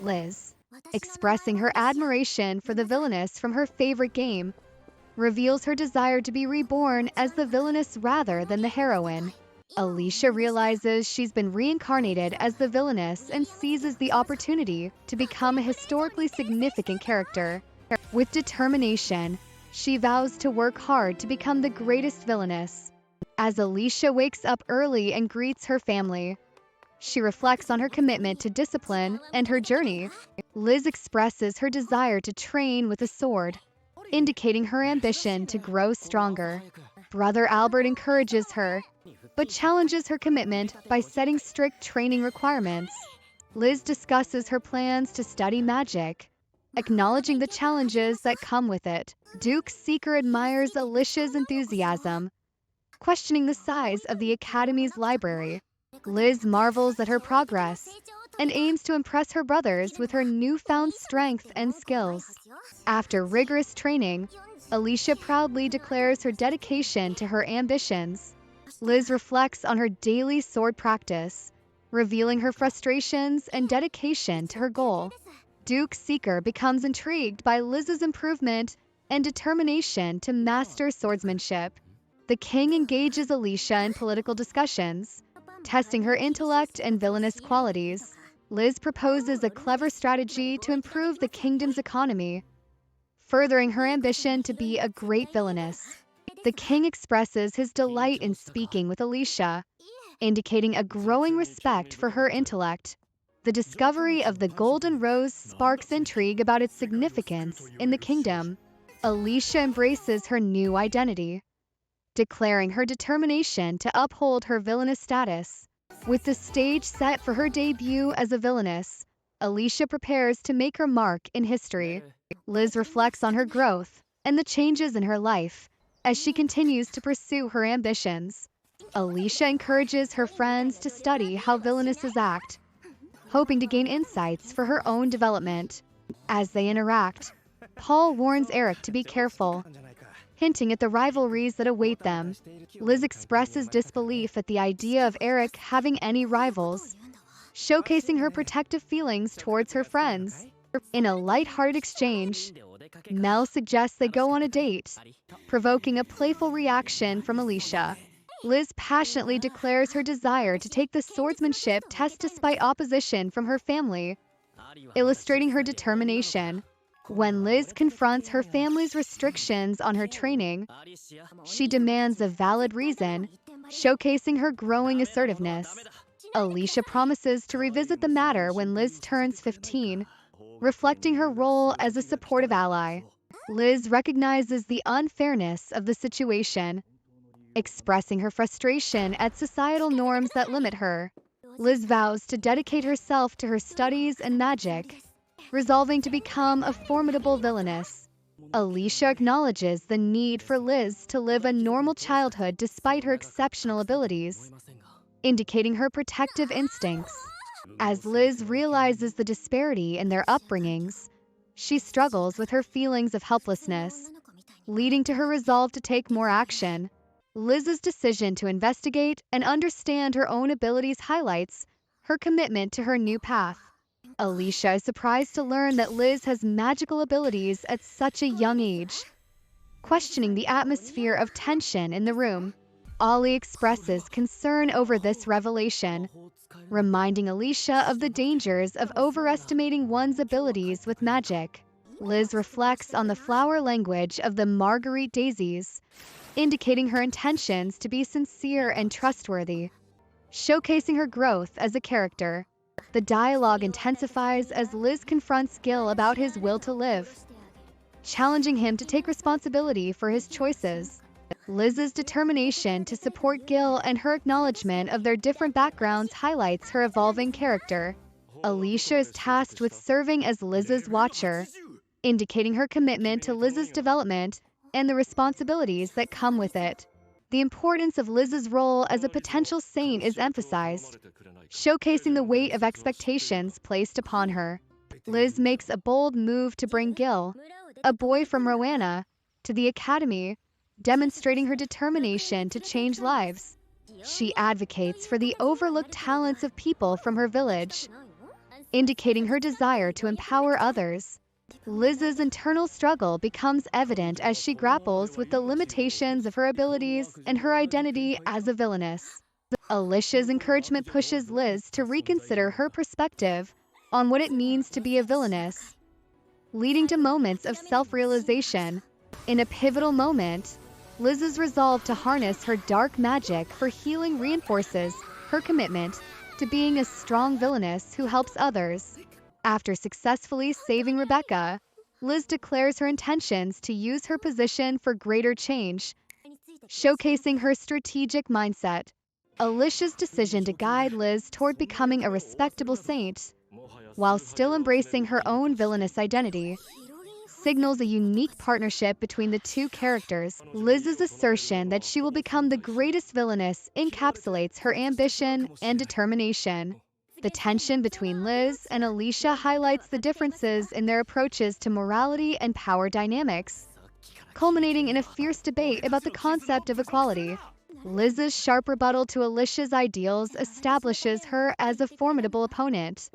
Liz, expressing her admiration for the Villainess from her favorite game, reveals her desire to be reborn as the Villainess rather than the heroine. Alicia realizes she's been reincarnated as the Villainess and seizes the opportunity to become a historically significant character. With determination, she vows to work hard to become the greatest Villainess. As Alicia wakes up early and greets her family, she reflects on her commitment to discipline and her journey. Liz expresses her desire to train with a sword, indicating her ambition to grow stronger. Brother Albert encourages her, but challenges her commitment by setting strict training requirements. Liz discusses her plans to study magic, acknowledging the challenges that come with it. Duke Seeker admires Alicia's enthusiasm, questioning the size of the Academy's library. Liz marvels at her progress and aims to impress her brothers with her newfound strength and skills. After rigorous training, Alicia proudly declares her dedication to her ambitions. Liz reflects on her daily sword practice, revealing her frustrations and dedication to her goal. Duke Seeker becomes intrigued by Liz's improvement and determination to master swordsmanship. The king engages Alicia in political discussions, testing her intellect and villainous qualities. Liz proposes a clever strategy to improve the kingdom's economy, furthering her ambition to be a great villainess. The king expresses his delight in speaking with Alicia, indicating a growing respect for her intellect. The discovery of the Golden Rose sparks intrigue about its significance in the kingdom. Alicia embraces her new identity, declaring her determination to uphold her villainous status. With the stage set for her debut as a villainess, Alicia prepares to make her mark in history. Liz reflects on her growth and the changes in her life as she continues to pursue her ambitions. Alicia encourages her friends to study how villainesses act, hoping to gain insights for her own development. As they interact, Paul warns Eric to be careful, hinting at the rivalries that await them. Liz expresses disbelief at the idea of Eric having any rivals, showcasing her protective feelings towards her friends. In a light-hearted exchange, Mel suggests they go on a date, provoking a playful reaction from Alicia. Liz passionately declares her desire to take the swordsmanship test despite opposition from her family, illustrating her determination. When Liz confronts her family's restrictions on her training, she demands a valid reason, showcasing her growing assertiveness. Alicia promises to revisit the matter when Liz turns 15, reflecting her role as a supportive ally. Liz recognizes the unfairness of the situation, expressing her frustration at societal norms that limit her. Liz vows to dedicate herself to her studies and magic, resolving to become a formidable villainess. Alicia acknowledges the need for Liz to live a normal childhood despite her exceptional abilities, indicating her protective instincts. As Liz realizes the disparity in their upbringings, she struggles with her feelings of helplessness, leading to her resolve to take more action. Liz's decision to investigate and understand her own abilities highlights her commitment to her new path. Alicia is surprised to learn that Liz has magical abilities at such a young age, questioning the atmosphere of tension in the room. Ollie expresses concern over this revelation, reminding Alicia of the dangers of overestimating one's abilities with magic. Liz reflects on the flower language of the Marguerite daisies, indicating her intentions to be sincere and trustworthy, showcasing her growth as a character. The dialogue intensifies as Liz confronts Gil about his will to live, challenging him to take responsibility for his choices. Liz's determination to support Gil and her acknowledgement of their different backgrounds highlights her evolving character. Alicia is tasked with serving as Liz's watcher, indicating her commitment to Liz's development and the responsibilities that come with it. The importance of Liz's role as a potential saint is emphasized, showcasing the weight of expectations placed upon her. Liz makes a bold move to bring Gil, a boy from Rowena, to the academy, demonstrating her determination to change lives. She advocates for the overlooked talents of people from her village, indicating her desire to empower others. Liz's internal struggle becomes evident as she grapples with the limitations of her abilities and her identity as a villainess. Alicia's encouragement pushes Liz to reconsider her perspective on what it means to be a villainess, leading to moments of self-realization. In a pivotal moment, Liz's resolve to harness her dark magic for healing reinforces her commitment to being a strong villainess who helps others. After successfully saving Rebecca, Liz declares her intentions to use her position for greater change, showcasing her strategic mindset. Alicia's decision to guide Liz toward becoming a respectable saint, while still embracing her own villainous identity, signals a unique partnership between the two characters. Liz's assertion that she will become the greatest villainess encapsulates her ambition and determination. The tension between Liz and Alicia highlights the differences in their approaches to morality and power dynamics, culminating in a fierce debate about the concept of equality. Liz's sharp rebuttal to Alicia's ideals establishes her as a formidable opponent,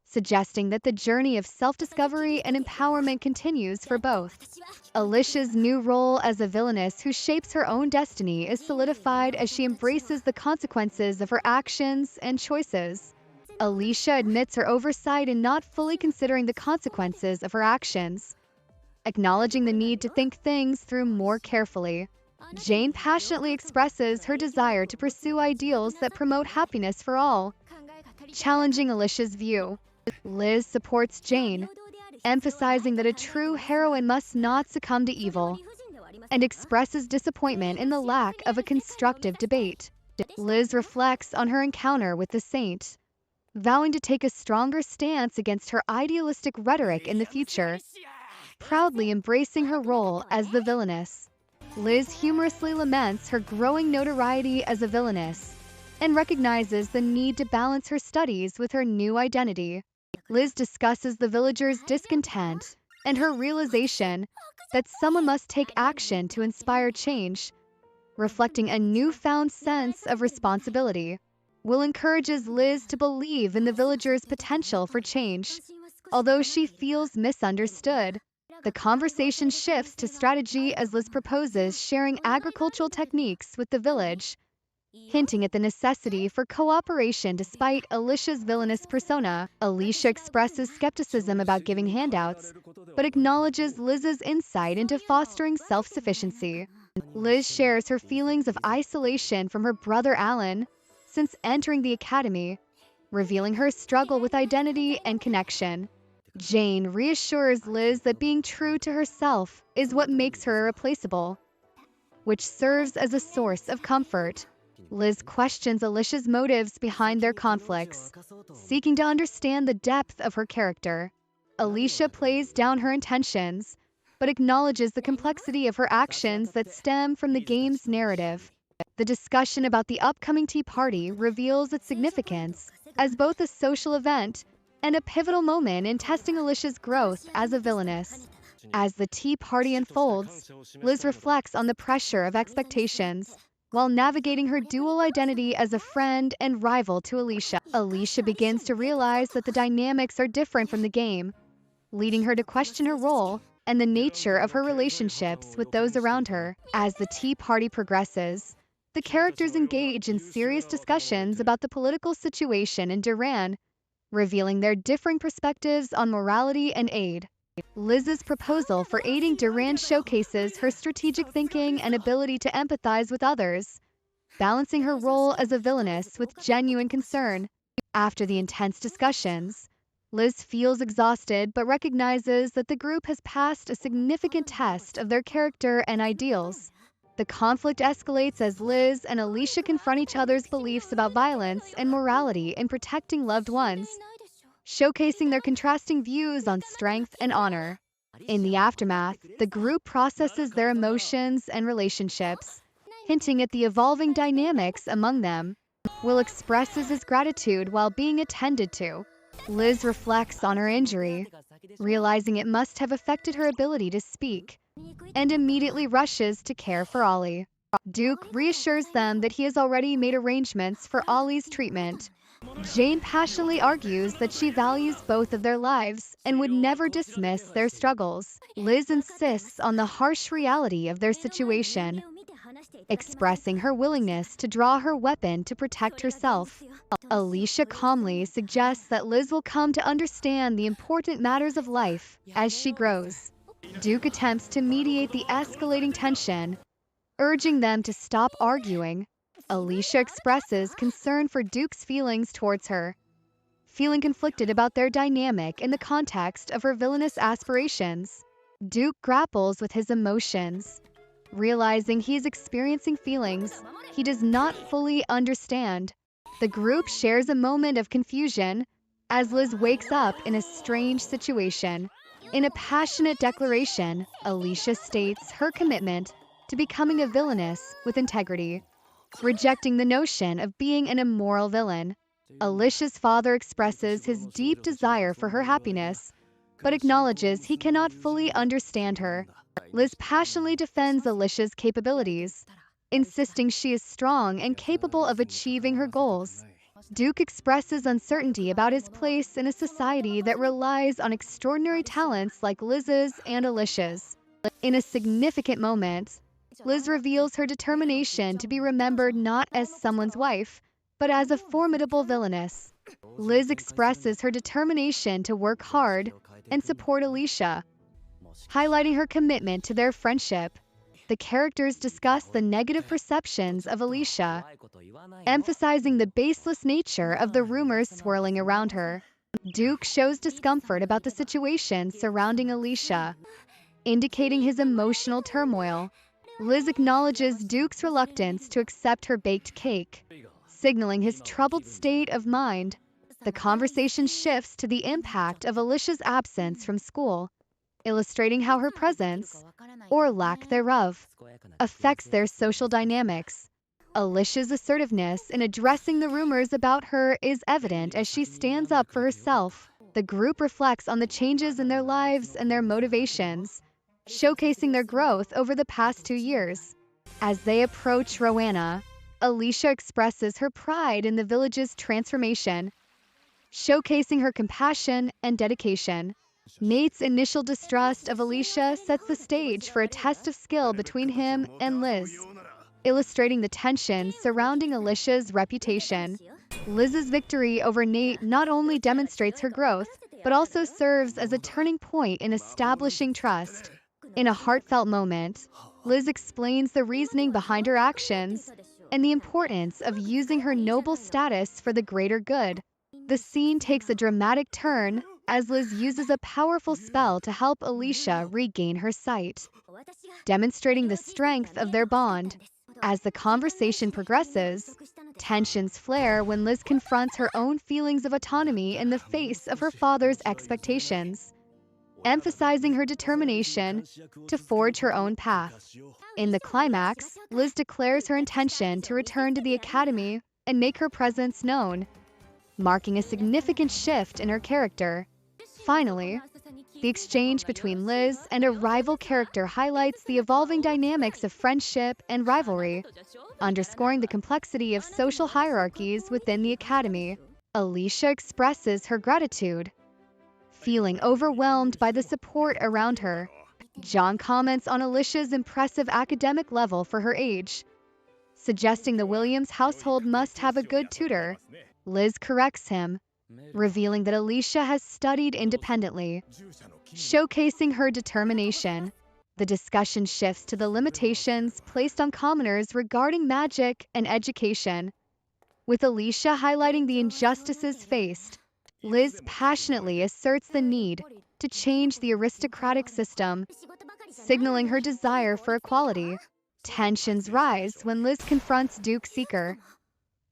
suggesting that the journey of self-discovery and empowerment continues for both. Alicia's new role as a villainess who shapes her own destiny is solidified as she embraces the consequences of her actions and choices. Alicia admits her oversight in not fully considering the consequences of her actions, acknowledging the need to think things through more carefully. Jane passionately expresses her desire to pursue ideals that promote happiness for all, challenging Alicia's view. Liz supports Jane, emphasizing that a true heroine must not succumb to evil, and expresses disappointment in the lack of a constructive debate. Liz reflects on her encounter with the saint, vowing to take a stronger stance against her idealistic rhetoric in the future, proudly embracing her role as the villainess. Liz humorously laments her growing notoriety as a villainess and recognizes the need to balance her studies with her new identity. Liz discusses the villagers' discontent and her realization that someone must take action to inspire change, reflecting a newfound sense of responsibility. Will encourages Liz to believe in the villagers' potential for change, although she feels misunderstood. The conversation shifts to strategy as Liz proposes sharing agricultural techniques with the village, hinting at the necessity for cooperation despite Alicia's villainous persona. Alicia expresses skepticism about giving handouts, but acknowledges Liz's insight into fostering self-sufficiency. Liz shares her feelings of isolation from her brother Alan since entering the academy, revealing her struggle with identity and connection. Jane reassures Liz that being true to herself is what makes her irreplaceable, which serves as a source of comfort. Liz questions Alicia's motives behind their conflicts, seeking to understand the depth of her character. Alicia plays down her intentions, but acknowledges the complexity of her actions that stem from the game's narrative. The discussion about the upcoming tea party reveals its significance as both a social event and a pivotal moment in testing Alicia's growth as a villainess. As the tea party unfolds, Liz reflects on the pressure of expectations, while navigating her dual identity as a friend and rival to Alicia. Alicia begins to realize that the dynamics are different from the game, leading her to question her role and the nature of her relationships with those around her. As the tea party progresses, the characters engage in serious discussions about the political situation in Duran, revealing their differing perspectives on morality and aid. Liz's proposal for aiding Duran showcases her strategic thinking and ability to empathize with others, balancing her role as a villainess with genuine concern. After the intense discussions, Liz feels exhausted but recognizes that the group has passed a significant test of their character and ideals. The conflict escalates as Liz and Alicia confront each other's beliefs about violence and morality in protecting loved ones, showcasing their contrasting views on strength and honor. In the aftermath, the group processes their emotions and relationships, hinting at the evolving dynamics among them. Will expresses his gratitude while being attended to. Liz reflects on her injury, realizing it must have affected her ability to speak, and immediately rushes to care for Ollie. Duke reassures them that he has already made arrangements for Ollie's treatment, Jane passionately argues that she values both of their lives and would never dismiss their struggles. Liz insists on the harsh reality of their situation, expressing her willingness to draw her weapon to protect herself. Alicia calmly suggests that Liz will come to understand the important matters of life as she grows. Duke attempts to mediate the escalating tension, urging them to stop arguing. Alicia expresses concern for Duke's feelings towards her, feeling conflicted about their dynamic in the context of her villainous aspirations. Duke grapples with his emotions, realizing he is experiencing feelings he does not fully understand. The group shares a moment of confusion as Liz wakes up in a strange situation. In a passionate declaration, Alicia states her commitment to becoming a villainess with integrity, rejecting the notion of being an immoral villain. Alicia's father expresses his deep desire for her happiness, but acknowledges he cannot fully understand her. Liz passionately defends Alicia's capabilities, insisting she is strong and capable of achieving her goals. Duke expresses uncertainty about his place in a society that relies on extraordinary talents like Liz's and Alicia's. In a significant moment, Liz reveals her determination to be remembered not as someone's wife, but as a formidable villainess. Liz expresses her determination to work hard and support Alicia, highlighting her commitment to their friendship. The characters discuss the negative perceptions of Alicia, emphasizing the baseless nature of the rumors swirling around her. Duke shows discomfort about the situation surrounding Alicia, indicating his emotional turmoil. Liz acknowledges Duke's reluctance to accept her baked cake, signaling his troubled state of mind. The conversation shifts to the impact of Alicia's absence from school, illustrating how her presence, or lack thereof, affects their social dynamics. Alicia's assertiveness in addressing the rumors about her is evident as she stands up for herself. The group reflects on the changes in their lives and their motivations, showcasing their growth over the past 2 years. As they approach Rowena, Alicia expresses her pride in the village's transformation, showcasing her compassion and dedication. Nate's initial distrust of Alicia sets the stage for a test of skill between him and Liz, illustrating the tension surrounding Alicia's reputation. Liz's victory over Nate not only demonstrates her growth, but also serves as a turning point in establishing trust. In a heartfelt moment, Liz explains the reasoning behind her actions and the importance of using her noble status for the greater good. The scene takes a dramatic turn as Liz uses a powerful spell to help Alicia regain her sight, demonstrating the strength of their bond. As the conversation progresses, tensions flare when Liz confronts her own feelings of autonomy in the face of her father's expectations, emphasizing her determination to forge her own path. In the climax, Liz declares her intention to return to the academy and make her presence known, marking a significant shift in her character. Finally, the exchange between Liz and a rival character highlights the evolving dynamics of friendship and rivalry, underscoring the complexity of social hierarchies within the academy. Alicia expresses her gratitude, feeling overwhelmed by the support around her. John comments on Alicia's impressive academic level for her age, suggesting the Williams household must have a good tutor. Liz corrects him, revealing that Alicia has studied independently, showcasing her determination. The discussion shifts to the limitations placed on commoners regarding magic and education, with Alicia highlighting the injustices faced. Liz passionately asserts the need to change the aristocratic system, signaling her desire for equality. Tensions rise when Liz confronts Duke Seeker,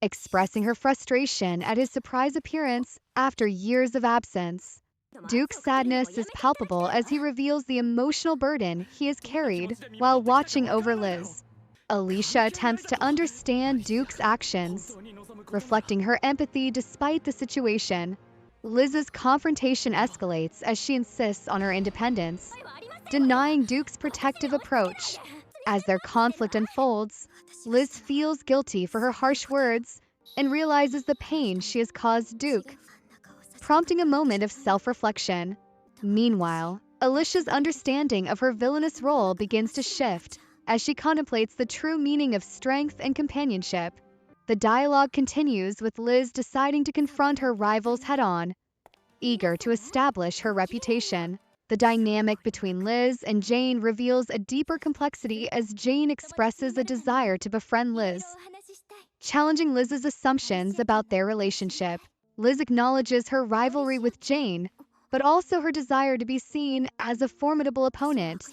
expressing her frustration at his surprise appearance after years of absence. Duke's sadness is palpable as he reveals the emotional burden he has carried while watching over Liz. Alicia attempts to understand Duke's actions, reflecting her empathy despite the situation. Liz's confrontation escalates as she insists on her independence, denying Duke's protective approach. As their conflict unfolds, Liz feels guilty for her harsh words and realizes the pain she has caused Duke, prompting a moment of self-reflection. Meanwhile, Alicia's understanding of her villainous role begins to shift as she contemplates the true meaning of strength and companionship. The dialogue continues with Liz deciding to confront her rivals head-on, eager to establish her reputation. The dynamic between Liz and Jane reveals a deeper complexity as Jane expresses a desire to befriend Liz, challenging Liz's assumptions about their relationship. Liz acknowledges her rivalry with Jane, but also her desire to be seen as a formidable opponent,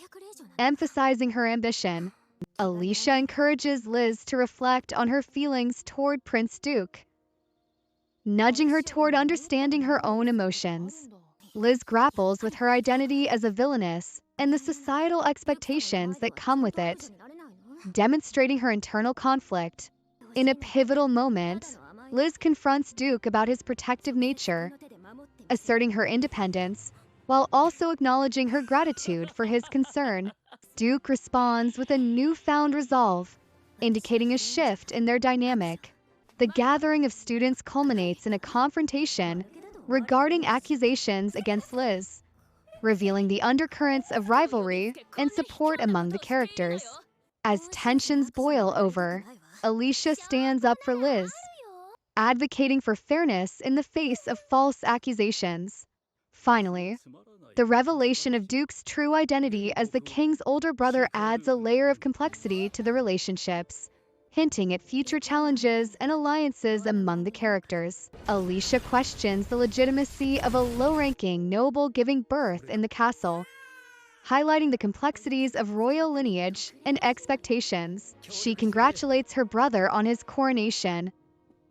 emphasizing her ambition. Alicia encourages Liz to reflect on her feelings toward Prince Duke, nudging her toward understanding her own emotions. Liz grapples with her identity as a villainess and the societal expectations that come with it, demonstrating her internal conflict. In a pivotal moment, Liz confronts Duke about his protective nature, asserting her independence while also acknowledging her gratitude for his concern. Duke responds with a newfound resolve, indicating a shift in their dynamic. The gathering of students culminates in a confrontation regarding accusations against Liz, revealing the undercurrents of rivalry and support among the characters. As tensions boil over, Alicia stands up for Liz, advocating for fairness in the face of false accusations. Finally, the revelation of Duke's true identity as the king's older brother adds a layer of complexity to the relationships, hinting at future challenges and alliances among the characters. Alicia questions the legitimacy of a low-ranking noble giving birth in the castle, highlighting the complexities of royal lineage and expectations. She congratulates her brother on his coronation,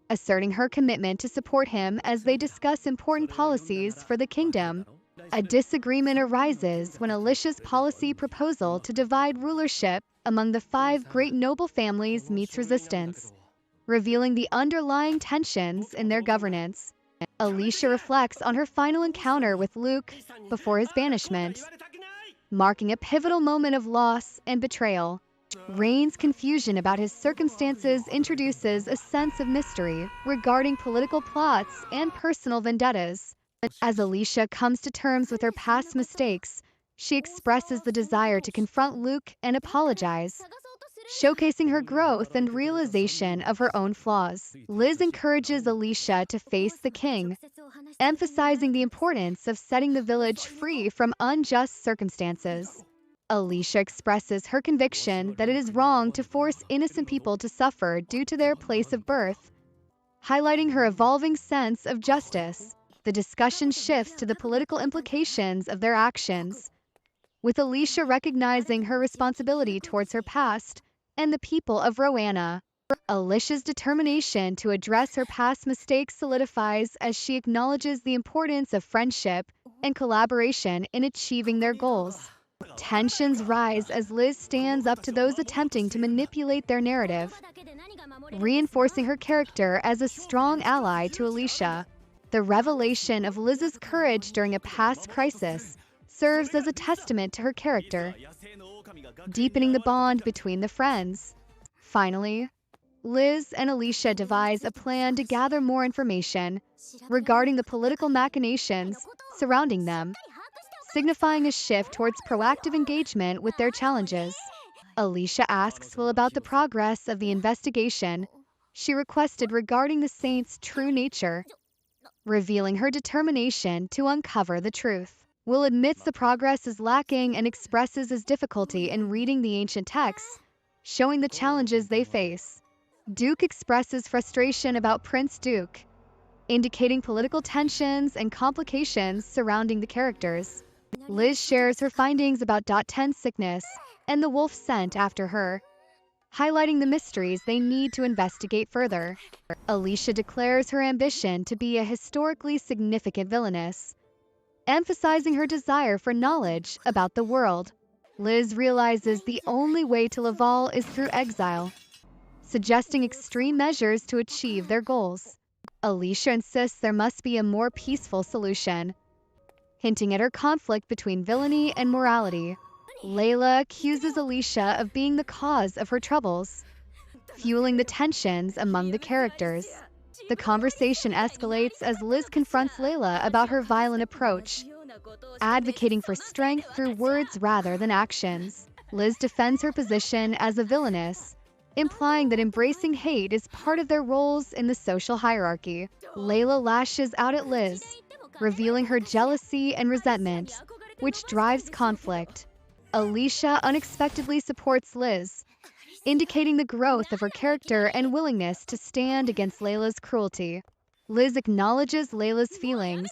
asserting her commitment to support him as they discuss important policies for the kingdom. A disagreement arises when Alicia's policy proposal to divide rulership among the 5 great noble families meets resistance, revealing the underlying tensions in their governance. Alicia reflects on her final encounter with Luke before his banishment, marking a pivotal moment of loss and betrayal. Rain's confusion about his circumstances introduces a sense of mystery regarding political plots and personal vendettas. As Alicia comes to terms with her past mistakes, she expresses the desire to confront Luke and apologize, showcasing her growth and realization of her own flaws. Liz encourages Alicia to face the king, emphasizing the importance of setting the village free from unjust circumstances. Alicia expresses her conviction that it is wrong to force innocent people to suffer due to their place of birth, highlighting her evolving sense of justice. The discussion shifts to the political implications of their actions, with Alicia recognizing her responsibility towards her past and the people of Roanna. Alicia's determination to address her past mistakes solidifies as she acknowledges the importance of friendship and collaboration in achieving their goals. Tensions rise as Liz stands up to those attempting to manipulate their narrative, reinforcing her character as a strong ally to Alicia. The revelation of Liz's courage during a past crisis serves as a testament to her character, deepening the bond between the friends. Finally, Liz and Alicia devise a plan to gather more information regarding the political machinations surrounding them, signifying a shift towards proactive engagement with their challenges. Alicia asks Will about the progress of the investigation she requested regarding the saint's true nature, revealing her determination to uncover the truth. Will admits the progress is lacking and expresses his difficulty in reading the ancient texts, showing the challenges they face. Duke expresses frustration about Prince Duke, indicating political tensions and complications surrounding the characters. Liz shares her findings about .10's sickness and the wolf sent after her, highlighting the mysteries they need to investigate further. Alicia declares her ambition to be a historically significant villainess, emphasizing her desire for knowledge about the world. Liz realizes the only way to Laval is through exile, suggesting extreme measures to achieve their goals. Alicia insists there must be a more peaceful solution, hinting at her conflict between villainy and morality. Layla accuses Alicia of being the cause of her troubles, fueling the tensions among the characters. The conversation escalates as Liz confronts Layla about her violent approach, advocating for strength through words rather than actions. Liz defends her position as a villainess, implying that embracing hate is part of their roles in the social hierarchy. Layla lashes out at Liz, revealing her jealousy and resentment, which drives conflict. Alicia unexpectedly supports Liz, indicating the growth of her character and willingness to stand against Layla's cruelty. Liz acknowledges Layla's feelings,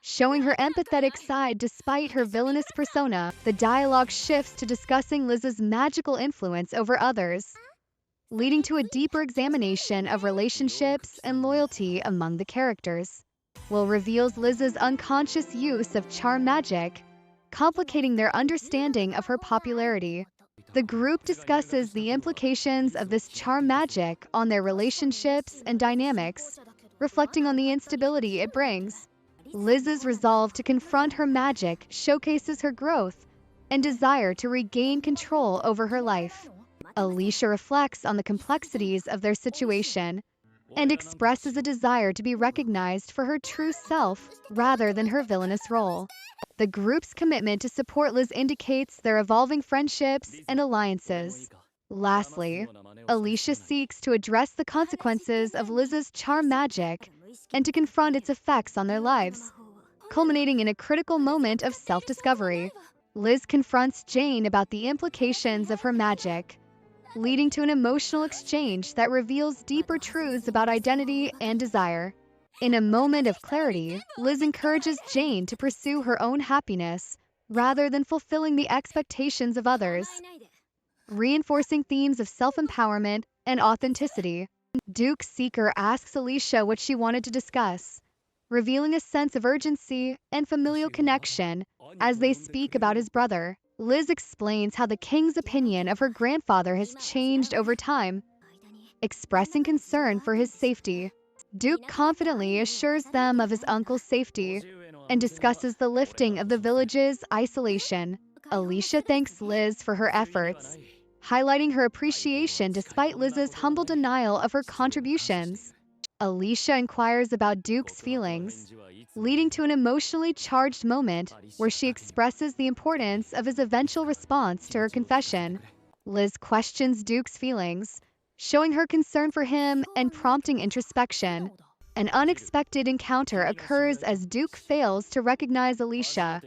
showing her empathetic side despite her villainous persona. The dialogue shifts to discussing Liz's magical influence over others, leading to a deeper examination of relationships and loyalty among the characters. Will reveals Liz's unconscious use of charm magic, complicating their understanding of her popularity. The group discusses the implications of this charm magic on their relationships and dynamics, reflecting on the instability it brings. Liz's resolve to confront her magic showcases her growth and desire to regain control over her life. Alicia reflects on the complexities of their situation and expresses a desire to be recognized for her true self rather than her villainous role. The group's commitment to support Liz indicates their evolving friendships and alliances. Lastly, Alicia seeks to address the consequences of Liz's charm magic and to confront its effects on their lives, culminating in a critical moment of self-discovery. Liz confronts Jane about the implications of her magic, leading to an emotional exchange that reveals deeper truths about identity and desire. In a moment of clarity, Liz encourages Jane to pursue her own happiness rather than fulfilling the expectations of others, reinforcing themes of self-empowerment and authenticity. Duke Seeker asks Alicia what she wanted to discuss, revealing a sense of urgency and familial connection as they speak about his brother. Liz explains how the king's opinion of her grandfather has changed over time, expressing concern for his safety. Duke confidently assures them of his uncle's safety and discusses the lifting of the village's isolation. Alicia thanks Liz for her efforts, highlighting her appreciation despite Liz's humble denial of her contributions. Alicia inquires about Duke's feelings, leading to an emotionally charged moment where she expresses the importance of his eventual response to her confession. Liz questions Duke's feelings, showing her concern for him and prompting introspection. An unexpected encounter occurs as Duke fails to recognize Alicia,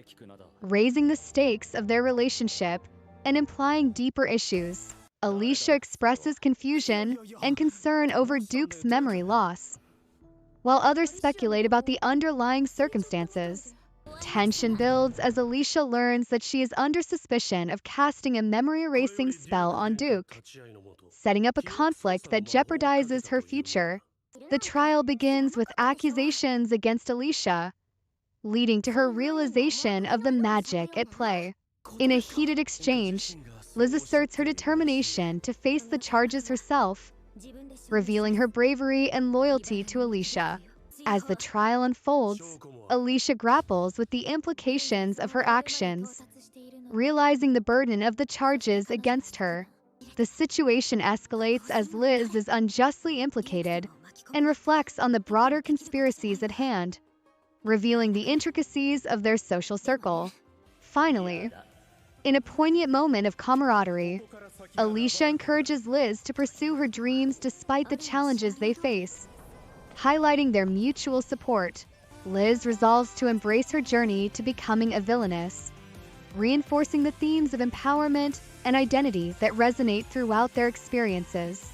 raising the stakes of their relationship and implying deeper issues. Alicia expresses confusion and concern over Duke's memory loss, while others speculate about the underlying circumstances. Tension builds as Alicia learns that she is under suspicion of casting a memory-erasing spell on Duke, setting up a conflict that jeopardizes her future. The trial begins with accusations against Alicia, leading to her realization of the magic at play. In a heated exchange, Liz asserts her determination to face the charges herself, revealing her bravery and loyalty to Alicia. As the trial unfolds, Alicia grapples with the implications of her actions, realizing the burden of the charges against her. The situation escalates as Liz is unjustly implicated and reflects on the broader conspiracies at hand, revealing the intricacies of their social circle. Finally, in a poignant moment of camaraderie, Alicia encourages Liz to pursue her dreams despite the challenges they face, highlighting their mutual support. Liz resolves to embrace her journey to becoming a villainess, reinforcing the themes of empowerment and identity that resonate throughout their experiences.